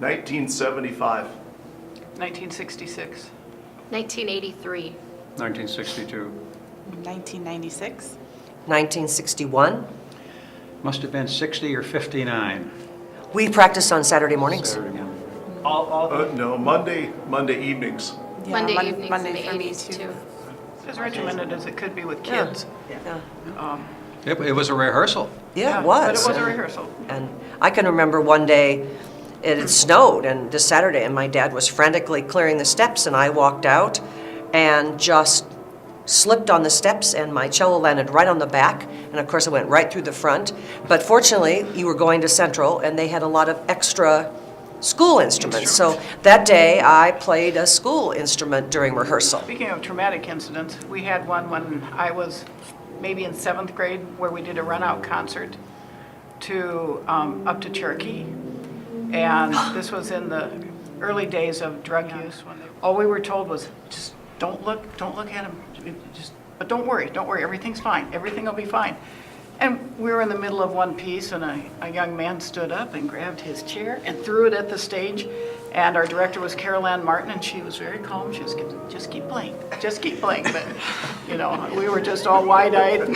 1975. 1966. 1983. 1962. 1996. 1961. Must have been 60 or 59. We practiced on Saturday mornings. Saturday morning. No, Monday evenings. Yeah, Monday Mon- evenings Monday in the for me 80s too. As regimented as it could be with Yeah. kids. Yeah, It was a rehearsal. yeah, it But was. it was a rehearsal. And I can remember one day, it had snowed, and this Saturday, and my dad was frantically clearing the steps, and I walked out and just slipped on the steps, and my cello landed right on the back, and of course it went right through the front. But fortunately, you were going to Central, and they had a lot of extra school instruments. So that day, I played a school instrument during rehearsal. Speaking of traumatic incidents, we had one when I was maybe in 7th grade where we did a run-out concert to up to Cherokee. And this was in the early days of drug use. All we were told was, just don't look at him. But don't worry, everything's fine, everything will be fine. And we were in the middle of one piece, and a young man stood up and grabbed his chair and threw it at the stage. And our director was Carol Ann Martin, and she was very calm. She was, just keep playing. But, we were just all wide-eyed.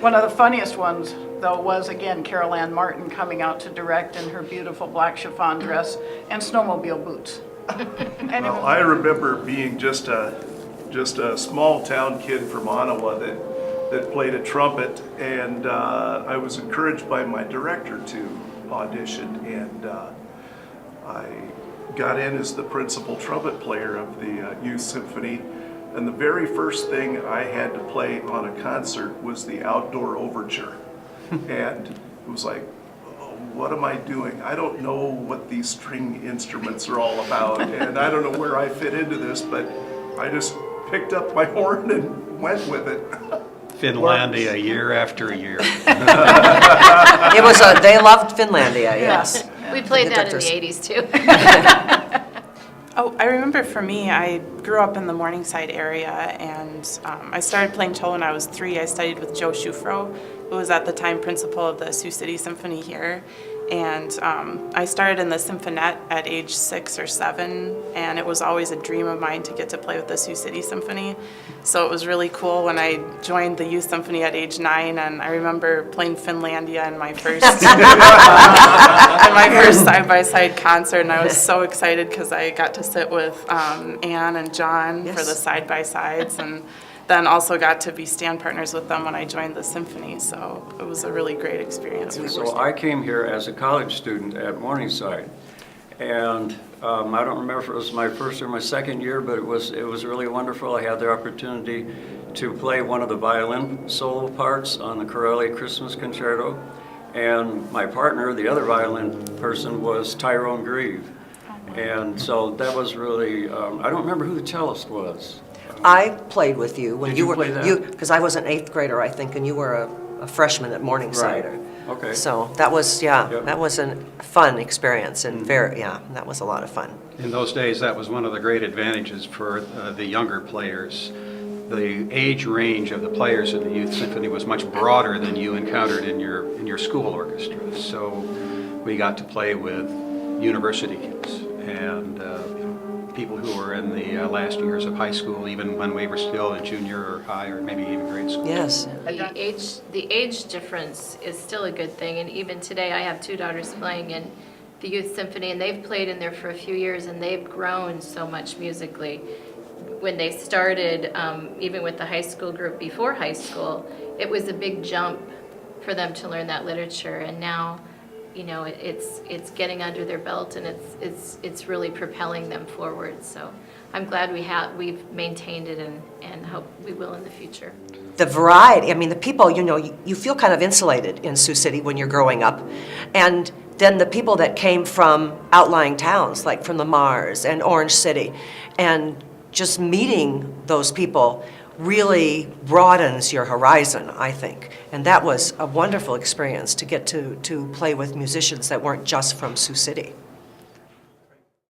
One of the funniest ones, though, was, again, Carol Ann Martin coming out to direct in her beautiful black chiffon dress and snowmobile boots. Well, I remember being just a small town kid from Ottawa that played a trumpet, and I was encouraged by my director to audition, and I got in as the principal trumpet player of the Youth Symphony. And the very first thing I had to play on a concert was the outdoor overture. And it was like, oh, what am I doing? I don't know what these string instruments are all about, and I don't know where I fit into this, but I just picked up my horn and went with it. Finlandia, year after year. They loved Finlandia, yes. We played The that in the directors. 80s too. Oh, I remember for me, I grew up in the Morningside area, and I started playing cello when I was 3. I studied with Joe Schufro, who was at the time principal of the Sioux City Symphony here. And I started in the Symphonette at age 6 or 7, and it was always a dream of mine to get to play with the Sioux City Symphony. So it was really cool when I joined the Youth Symphony at age 9, and I remember playing Finlandia in my first side-by-side concert, and I was so excited because I got to sit with Anne and John for the side-by-sides, and then also got to be stand partners with them when I joined the symphony, so it was a really great experience. So I came here as a college student at Morningside, and I don't remember if it was my first or my second year, but it was really wonderful. I had the opportunity to play one of the violin solo parts on the Corelli Christmas Concerto, and my partner, the other violin person, was Tyrone Grieve. And so that was really, I don't remember who the cellist was. I played with you when Did you you were, play that? because I was an 8th grader, I think, and you were a freshman at Morningside. Right. Okay. So that was, Yep. that was a fun experience, and that was a lot of fun. In those days, that was one of the great advantages for the younger players. The age range of the players in the Youth Symphony was much broader than you encountered in your school orchestra. So we got to play with university kids and people who were in the last years of high school, even when we were still in junior or high or maybe even grade school. Yes. The age difference is still a good thing, and even today I have 2 daughters playing in the Youth Symphony, and they've played in there for a few years, and they've grown so much musically. When they started, even with the high school group before high school, it was a big jump for them to learn that literature, and now it's getting under their belt, and it's really propelling them forward. So I'm glad we've maintained it, and hope we will in the future. The variety, I mean, the people, you feel kind of insulated in Sioux City when you're growing up. And then the people that came from outlying towns, like from the Mars and Orange City, and just meeting those people really broadens your horizon, I think. And that was a wonderful experience to get to play with musicians that weren't just from Sioux City.